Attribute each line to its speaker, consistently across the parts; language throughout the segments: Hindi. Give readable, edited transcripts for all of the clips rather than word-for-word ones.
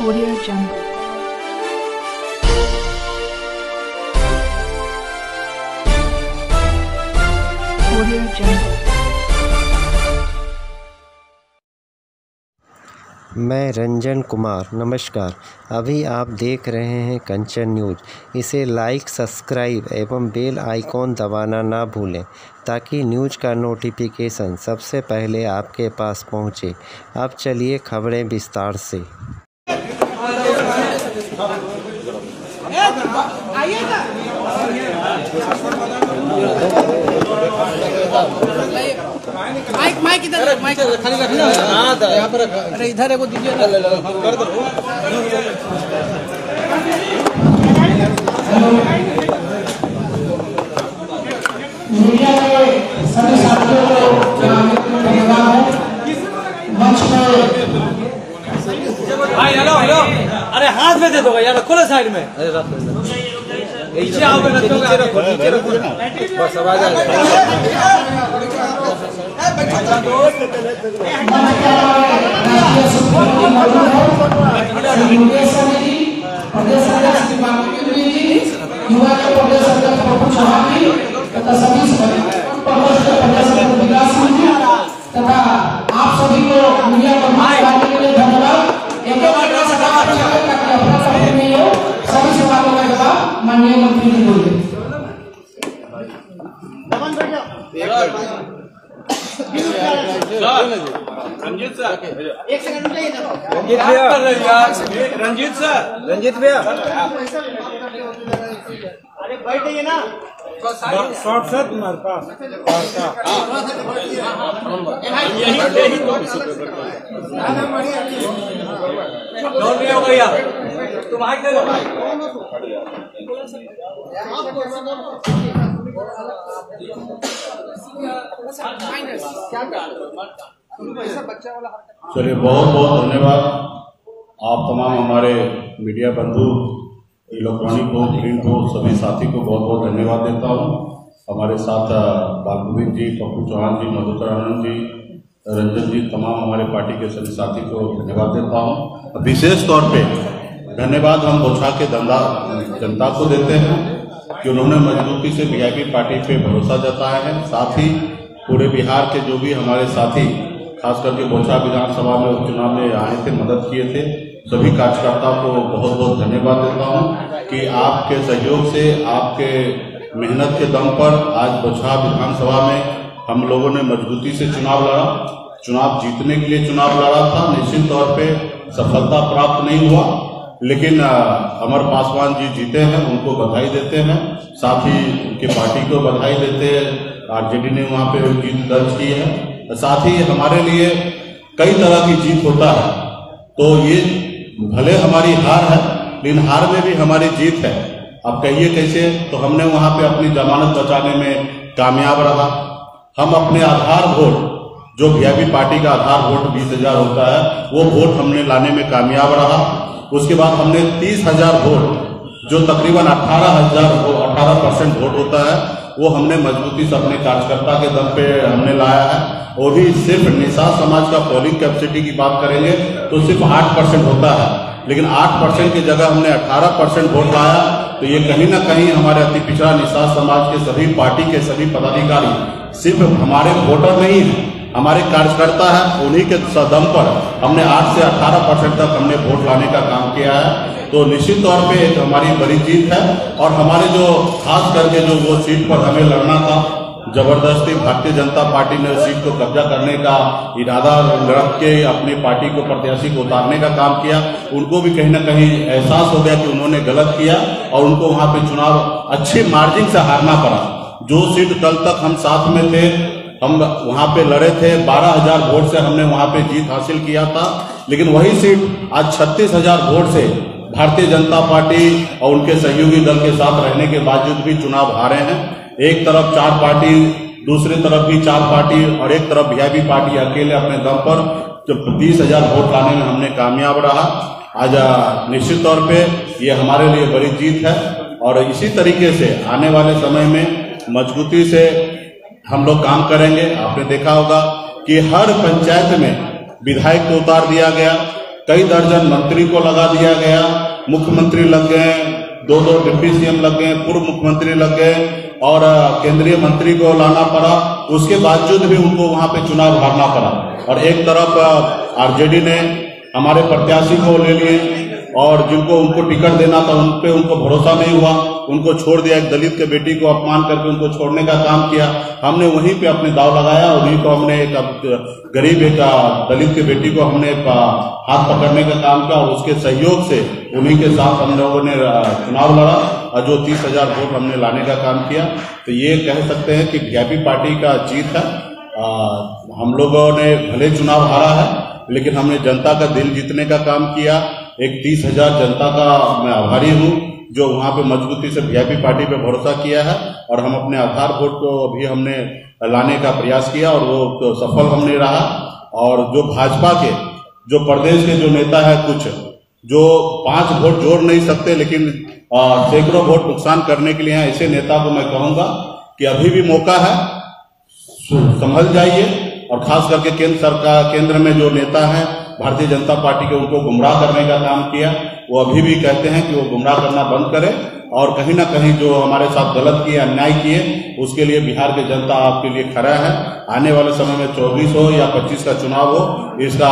Speaker 1: Audio Jungle. Audio Jungle.
Speaker 2: मैं रंजन कुमार, नमस्कार। अभी आप देख रहे हैं कंचन न्यूज़। इसे लाइक, सब्सक्राइब एवं बेल आइकॉन दबाना ना भूलें ताकि न्यूज़ का नोटिफिकेशन सबसे पहले आपके पास पहुंचे। अब चलिए खबरें विस्तार से।
Speaker 3: माइक इधर माइक खाली रखना है यहाँ पर। अरे इधर है वो दीजिए ना कर दो। मीडिया के सभी साथियों को धन्यवाद है। मंच पे भाई हेलो हेलो, अरे हाथ में दे दो यार, खोलो साइड में। अरे रात में नीचे आओ, नीचे रखो, नीचे रखो ना, बस आवाज आ रही तथा आप सभी को मीडिया पर के लिए धन्यवाद। सभी सवालों का जवाब माननीय मंत्री जी बोलिए।
Speaker 4: रंजीत सर,
Speaker 3: एक सेकंड रुकिए।
Speaker 4: रंजीत भैया,
Speaker 3: अरे बैठिए ना,
Speaker 4: शॉर्ट सर तुम्हारे पास
Speaker 5: चलिए, बहुत बहुत धन्यवाद। आप तमाम हमारे मीडिया बंधु, इलेक्ट्रॉनिक हो, प्रिंट हो, सभी साथी को बहुत बहुत धन्यवाद देता हूँ। हमारे साथ बालगोविंद जी, पप्पू चौहान जी, मधुकर आनंद जी, रंजन जी, तमाम हमारे पार्टी के सभी साथी को धन्यवाद देता हूँ। विशेष तौर पे धन्यवाद हम बोछा के जनता को देते हैं कि उन्होंने मजबूती से वीआईपी पार्टी पे भरोसा जताया है। साथ ही पूरे बिहार के जो भी हमारे साथी, खास करके बोछा विधानसभा में उपचुनाव में आए थे, मदद किए थे, सभी कार्यकर्ताओं को बहुत बहुत धन्यवाद देता हूं कि आपके सहयोग से, आपके मेहनत के दम पर आज बोछा विधानसभा में हम लोगों ने मजबूती से चुनाव लड़ा। चुनाव जीतने के लिए चुनाव लड़ा था। निश्चित तौर पे सफलता प्राप्त नहीं हुआ, लेकिन अमर पासवान जी जीते हैं, उनको बधाई देते हैं। साथ ही उनकी पार्टी को बधाई देते हैं। आरजेडी ने वहाँ पे जीत दर्ज की है। साथ ही हमारे लिए कई तरह की जीत होता है, तो ये भले हमारी हार है, लेकिन हार में भी हमारी जीत है। अब कहिए कैसे, तो हमने वहाँ पे अपनी जमानत बचाने में कामयाब रहा। हम अपने आधार वोट, जो वीआईपी पार्टी का आधार वोट 20,000 होता है, वो वोट हमने लाने में कामयाब रहा। उसके बाद हमने 30,000 वोट, जो तकरीबन 18% वोट होता है, वो हमने मजबूती से अपने कार्यकर्ता के दम पे हमने लाया है। वो भी सिर्फ निषाद समाज का पोलिंग कैपेसिटी की बात करेंगे तो सिर्फ 8% होता है, लेकिन 8% की जगह हमने 18% वोट लाया। तो ये कहीं ना कहीं हमारे अति पिछड़ा निषाद समाज के सभी पार्टी के सभी पदाधिकारी सिर्फ हमारे वोटर नहीं है, हमारे कार्यकर्ता है। उन्हीं के दम पर हमने 8 से 18% तक हमने वोट लाने का काम किया है। तो निश्चित तौर पे एक हमारी बड़ी जीत है। और हमारे जो खास करके जो वो सीट पर हमें लड़ना था, जबरदस्ती भारतीय जनता पार्टी ने उस सीट को कब्जा करने का इरादा रख के अपनी पार्टी को, प्रत्याशी को उतारने का काम किया। उनको भी कहीं ना कहीं एहसास हो गया कि उन्होंने गलत किया और उनको वहां पे चुनाव अच्छी मार्जिन से हारना पड़ा। जो सीट कल तक हम साथ में थे, हम वहां पे लड़े थे, 12,000 वोट से हमने वहां पे जीत हासिल किया था, लेकिन वही सीट आज 36,000 वोट से भारतीय जनता पार्टी और उनके सहयोगी दल के साथ रहने के बावजूद भी चुनाव हारे हैं। एक तरफ 4 पार्टी, दूसरी तरफ भी 4 पार्टी और एक तरफ वीआईपी पार्टी अकेले अपने दम पर 30,000 वोट लाने में हमने कामयाब रहा। आज निश्चित तौर पे ये हमारे लिए बड़ी जीत है और इसी तरीके से आने वाले समय में मजबूती से हम लोग काम करेंगे। आपने देखा होगा कि हर पंचायत में विधायक को उतार दिया गया, कई दर्जन मंत्री को लगा दिया गया, मुख्यमंत्री लग गए, 2 डिप्टी सीएम लग गए, पूर्व मुख्यमंत्री लग गए और केंद्रीय मंत्री को लाना पड़ा। उसके बावजूद भी उनको वहां पे चुनाव हारना पड़ा। और एक तरफ आरजेडी ने हमारे प्रत्याशी को ले लिए और जिनको उनको टिकट देना था उन पे उनको भरोसा नहीं हुआ, उनको छोड़ दिया। एक दलित के बेटी को अपमान करके उनको छोड़ने का काम किया। हमने वहीं पे अपने दाव लगाया और उन्हीं को हमने एक गरीब एक दलित की बेटी को हमने हाथ पकड़ने का काम किया और उसके सहयोग से उन्हीं के साथ हम लोगों ने चुनाव लड़ा और जो 30,000 वोट हमने लाने का काम किया। तो ये कह सकते हैं कि वीआईपी पार्टी का जीत है। हम लोगों ने भले चुनाव हारा है लेकिन हमने जनता का दिल जीतने का काम किया। एक 30,000 जनता का मैं आभारी हूँ जो वहाँ पे मजबूती से वीआईपी पार्टी पे भरोसा किया है और हम अपने आधार वोट को भी हमने लाने का प्रयास किया और वो तो सफल हमने रहा। और जो भाजपा के जो प्रदेश के जो नेता है कुछ जो 5 वोट जोड़ नहीं सकते लेकिन सैकड़ों वोट नुकसान करने के लिए हैं, ऐसे नेता को मैं कहूंगा कि अभी भी मौका है, संभल जाइए। और खास करके केंद्र सरकार केंद्र में जो नेता हैं भारतीय जनता पार्टी के उनको गुमराह करने का काम किया, वो अभी भी कहते हैं कि वो गुमराह करना बंद करें और कहीं ना कहीं जो हमारे साथ गलत किए, अन्याय किए, उसके लिए बिहार की जनता आपके लिए खड़ा है। आने वाले समय में 24 हो या 25 का चुनाव हो, इसका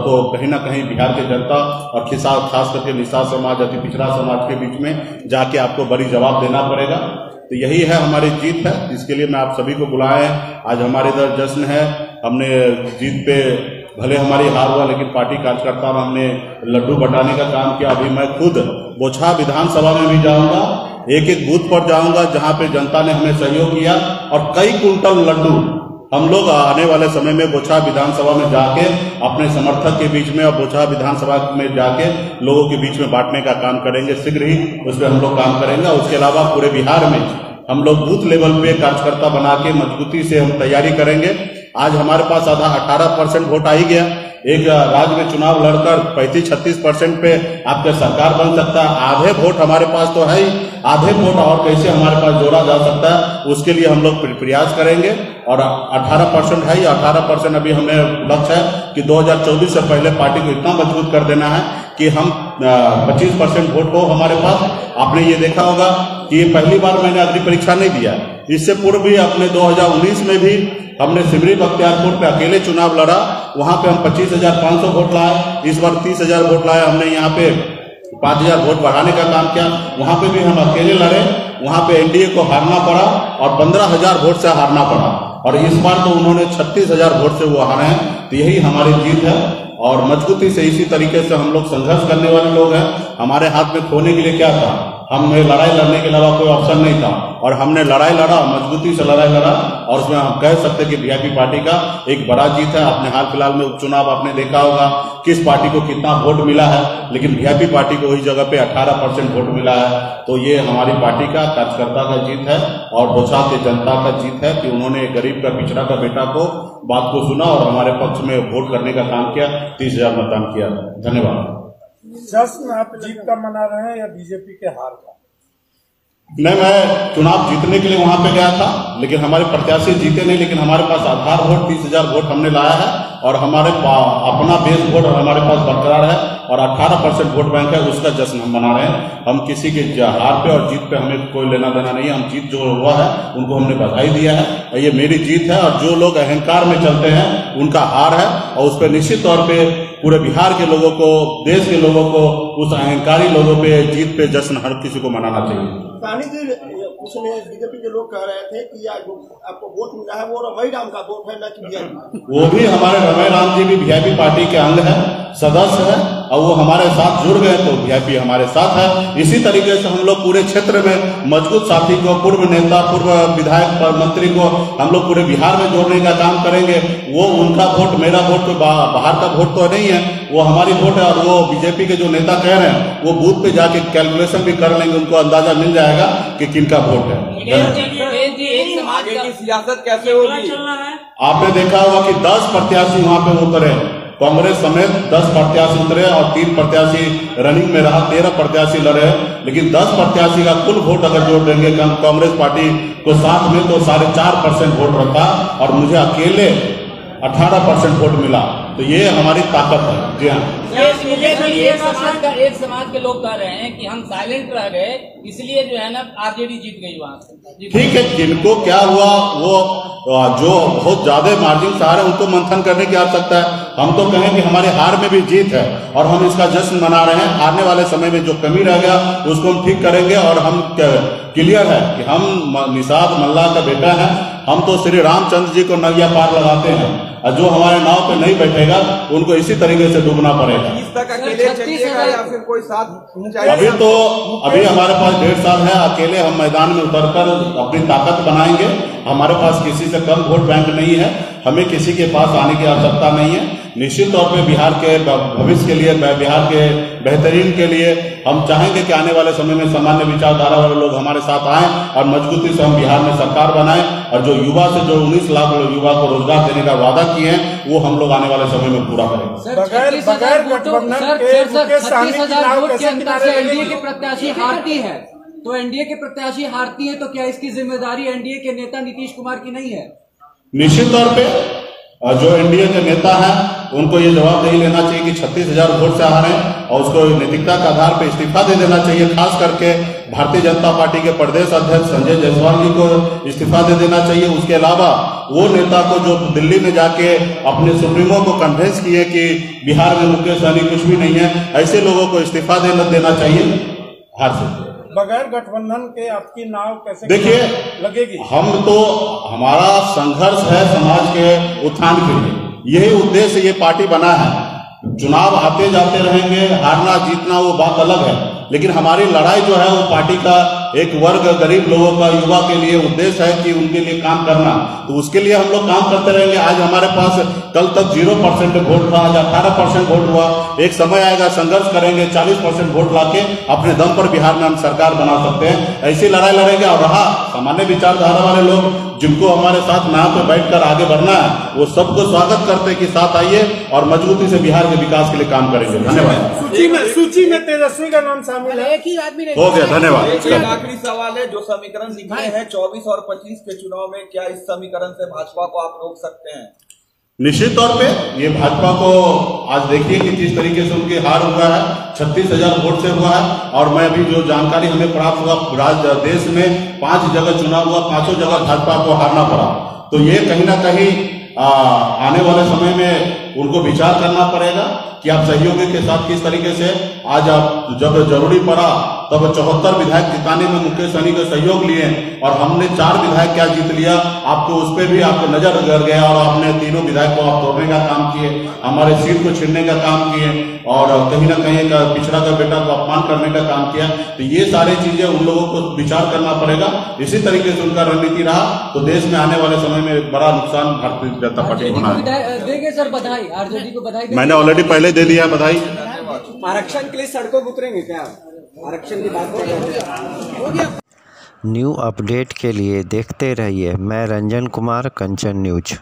Speaker 5: तो कहीं ना कहीं बिहार की जनता और खास करके निषाद समाज, अति पिछड़ा समाज के बीच में जाके आपको बड़ी जवाब देना पड़ेगा। तो यही है हमारी जीत है, इसके लिए मैं आप सभी को बुलाए। आज हमारे इधर जश्न है, हमने जीत पे भले हमारी हार हुआ लेकिन पार्टी कार्यकर्ता में हमने लड्डू बंटाने का काम किया। अभी मैं खुद बोछा विधानसभा में भी जाऊंगा, एक बूथ पर जाऊंगा जहां पे जनता ने हमें सहयोग किया और कई कुंटल लड्डू हम लोग आने वाले समय में बोछा विधानसभा में जाके अपने समर्थक के बीच में और बोछा विधानसभा में जाके लोगों के बीच में बांटने का काम करेंगे। शीघ्र ही उस पर हम लोग काम करेंगे। उसके अलावा पूरे बिहार में हम लोग बूथ लेवल पे कार्यकर्ता बना के मजबूती से हम तैयारी करेंगे। आज हमारे पास 18% वोट आ ही गया। एक राज्य में चुनाव लड़कर 35-36% पे आपका सरकार बन सकता है। आधे वोट हमारे पास तो है ही, आधे वोट और कैसे हमारे पास जोड़ा जा सकता है, उसके लिए हम लोग प्रयास करेंगे। और 18% है ही, 18% अभी हमें लक्ष्य है कि 2024 से पहले पार्टी को इतना मजबूत कर देना है कि हम 25% वोट हो हमारे पास। आपने ये देखा होगा कि ये पहली बार मैंने अग्नि परीक्षा नहीं दिया, इससे पूर्व भी अपने 2019 में भी हमने सिमरी बख्तियारपुर पे अकेले चुनाव लड़ा, वहां पे हम 25,500 वोट लाए। इस बार 30,000 वोट लाए। हमने यहाँ पे 5,000 वोट बढ़ाने का काम किया। वहां पे भी हम अकेले लड़े, वहां पे एनडीए को हारना पड़ा और 15,000 वोट से हारना पड़ा। और इस बार तो उन्होंने 36,000 वोट से वो हारे हैं। तो यही हमारी जीत है और मजबूती से इसी तरीके से हम लोग संघर्ष करने वाले लोग हैं। हमारे हाथ में खोने के लिए क्या था, हमें लड़ाई लड़ने के अलावा कोई ऑप्शन नहीं था और हमने लड़ाई लड़ा, मजबूती से लड़ाई लड़ा। और उसमें हम कह सकते हैं कि वीआईपी पार्टी का एक बड़ा जीत है। आपने हाल फिलहाल में उपचुनाव आपने देखा होगा किस पार्टी को कितना वोट मिला है, लेकिन वीआईपी पार्टी को वही जगह पे 18% वोट मिला है। तो ये हमारी पार्टी का कार्यकर्ता का जीत है और बोछा के जनता का जीत है कि उन्होंने गरीब का पिछड़ा का बेटा को बात को सुना और हमारे पक्ष में वोट करने का काम किया, 30,000 मतदान किया। धन्यवाद।
Speaker 4: जश्न आप जीत का मना रहे हैं या बीजेपी के हार का?
Speaker 5: नहीं, मैं चुनाव जीतने के लिए वहां पे गया था लेकिन हमारे प्रत्याशी जीते नहीं, लेकिन हमारे पास आधार वोट 30,000 वोट हमने लाया है और हमारे अपना बेस वोट हमारे पास बरकरार है और 18% वोट बैंक है, उसका जश्न हम मना रहे हैं। हम किसी के हार पे और जीत पे हमें कोई लेना देना नहीं है। हम जीत जो हुआ है उनको हमने बधाई दिया है और ये मेरी जीत है। और जो लोग अहंकार में चलते हैं उनका हार है और उस पर निश्चित तौर पे पूरे बिहार के लोगों को, देश के लोगों को, उस अहंकारी लोगों पे जीत पे जश्न हर किसी को मनाना चाहिए।
Speaker 6: उसमें बीजेपी के लोग कह रहे थे कि जो आपको वोट मिला है वो रमई राम का वोट है, न कि वीआईपी।
Speaker 5: वो भी हमारे रमई राम जी भी वीआईपी पार्टी के अंग है, सदस्य है और वो हमारे साथ जुड़ गए तो वीआईपी हमारे साथ है। इसी तरीके से हम लोग पूरे क्षेत्र में मजबूत साथी को, पूर्व नेता, पूर्व विधायक, मंत्री को हम लोग पूरे बिहार में जोड़ने का काम करेंगे। वो उनका वोट, मेरा वोट कोई बाहर का वोट तो नहीं है, वो हमारी वोट है। और वो बीजेपी के जो नेता कह रहे हैं वो बूथ पे जाके कैलकुलेशन भी कर लेंगे, उनको अंदाजा मिल जाएगा कि किनका वोट है।
Speaker 7: आगे की सियासत कैसे होगी?
Speaker 5: आपने देखा होगा कि 10 प्रत्याशी वहां पे उतरे, कांग्रेस समेत 10 प्रत्याशी उतरे और 3 प्रत्याशी रनिंग में रहा, 13 प्रत्याशी लड़े। लेकिन 10 प्रत्याशी का कुल वोट अगर जोड़ देंगे कांग्रेस पार्टी को साथ में तो 4.5% वोट रखा और मुझे अकेले 18% वोट मिला। तो ये हमारी ताकत है। जी हाँ।
Speaker 8: एक समाज के लोग कह रहे हैं कि हम साइलेंट रह गए इसलिए जो है ना आरजेडी जीत गई वहाँ से।
Speaker 5: ठीक है, जिनको क्या हुआ वो जो बहुत ज्यादा मार्जिन से आ रहे हैं उनको मंथन करने की आवश्यकता है। हम तो कहें कि हमारे हार में भी जीत है और हम इसका जश्न मना रहे हैं। आने वाले समय में जो कमी रह गया उसको हम ठीक करेंगे और हम क्लियर है कि हम निषाद मल्ला का बेटा है। हम तो श्री रामचंद्र जी को नैया पार लगाते हैं और जो हमारे नाव पे नहीं बैठेगा उनको इसी तरीके से डूबना पड़ेगा। अभी हमारे पास 1.5 साल है, अकेले हम मैदान में उतरकर अपनी ताकत बनाएंगे। हमारे पास किसी से कम वोट बैंक नहीं है, हमें किसी के पास आने की आवश्यकता नहीं है। निश्चित तौर पे बिहार के भविष्य के लिए, बिहार के बेहतरीन के लिए हम चाहेंगे कि आने वाले समय में सामान्य विचारधारा वाले लोग हमारे साथ आएं और मजबूती से हम बिहार में सरकार बनाएं और जो युवा से जो 19 लाख युवा को रोजगार देने का वादा किए हैं वो हम लोग आने वाले समय में पूरा करेंगे।
Speaker 4: बगैर गठबंधन के
Speaker 8: 36,000 वोट के अंतर से एनडीए के प्रत्याशी हारती है, तो एनडीए के प्रत्याशी हारती है तो क्या इसकी जिम्मेदारी एनडीए के नेता नीतीश कुमार की नहीं है?
Speaker 5: निश्चित तौर पे जो एनडीए के नेता हैं उनको ये जवाबदेही लेना चाहिए कि 36,000 वोट से हारे और उसको नैतिकता के आधार पर इस्तीफा दे देना चाहिए। खास करके भारतीय जनता पार्टी के प्रदेश अध्यक्ष संजय जायसवाल जी को इस्तीफा दे देना चाहिए। उसके अलावा वो नेता को जो दिल्ली में जाके अपने सुप्रीमो को कन्विंस किए कि बिहार में मुकेश सहनी कुछ भी नहीं है, ऐसे लोगों को इस्तीफा देना चाहिए हार से।
Speaker 4: बगैर गठबंधन के आपकी नाव कैसे
Speaker 5: देखिए
Speaker 4: लगेगी?
Speaker 5: हम तो हमारा संघर्ष है समाज के उत्थान के लिए, यही उद्देश्य ये पार्टी बना है। चुनाव आते जाते रहेंगे, हारना जीतना वो बात अलग है, लेकिन हमारी लड़ाई जो है वो पार्टी का एक वर्ग गरीब लोगों का युवा के लिए उद्देश्य है कि उनके लिए काम करना, तो उसके लिए हम लोग काम करते रहेंगे। आज हमारे पास कल तक 0% वोट था, आज 18% वोट हुआ। एक समय आएगा संघर्ष करेंगे, 40% वोट लाके अपने दम पर बिहार में हम सरकार बना सकते हैं। ऐसी लड़ाई लड़ेंगे। और रहा सामान्य विचारधारा वाले लोग जिनको हमारे साथ नाव पे बैठकर आगे बढ़ना है, वो सबको स्वागत करते कि साथ आइए और मजबूती से बिहार के विकास के लिए काम करेंगे। धन्यवाद।
Speaker 4: सूची में तेजस्वी का नाम शामिल है, एक ही आदमी
Speaker 5: हो गया। धन्यवाद।
Speaker 7: आखिरी सवाल है, जो समीकरण निकले हैं 24 और 25 के चुनाव में, क्या इस समीकरण से भाजपा को आप रोक सकते हैं?
Speaker 5: निश्चित तौर पे ये भाजपा को आज देखिए कि किस तरीके से उनकी हार हुआ है, 36,000 वोट से हुआ है। और मैं अभी जो जानकारी हमें प्राप्त हुआ, देश में 5 जगह चुनाव हुआ, 5 जगह भाजपा को हारना पड़ा। तो ये कहीं ना कहीं आने वाले समय में उनको विचार करना पड़ेगा कि आप सहयोगी के साथ किस तरीके से, आज आप जब जरूरी पड़ा तब 74 विधायक जिताने में मुकेश सहनी का सहयोग लिए और हमने 4 विधायक क्या जीत लिया, आपको उस पर भी आपको नजर लग गया और आपने तीनों विधायक को आप तोड़ने का काम किए, हमारे सीट को छीनने का काम किए और कहीं ना कहीं पिछड़ा का बेटा को अपमान करने का काम किया। तो ये सारी चीजें उन लोगों को विचार करना पड़ेगा। इसी तरीके से उनका रणनीति रहा तो देश में आने वाले समय में बड़ा नुकसान भारतीय जनता पार्टी को होना है।
Speaker 8: देंगे सर बधाई, आरजेडी को बधाई।
Speaker 5: मैंने ऑलरेडी पहले दे दिया बधाई।
Speaker 9: आरक्षण के लिए सड़कों पर उतरेंगे क्या? आरक्षण की बात कर रहे हैं।
Speaker 2: न्यू अपडेट के लिए देखते रहिए मैं रंजन कुमार, कंचन न्यूज।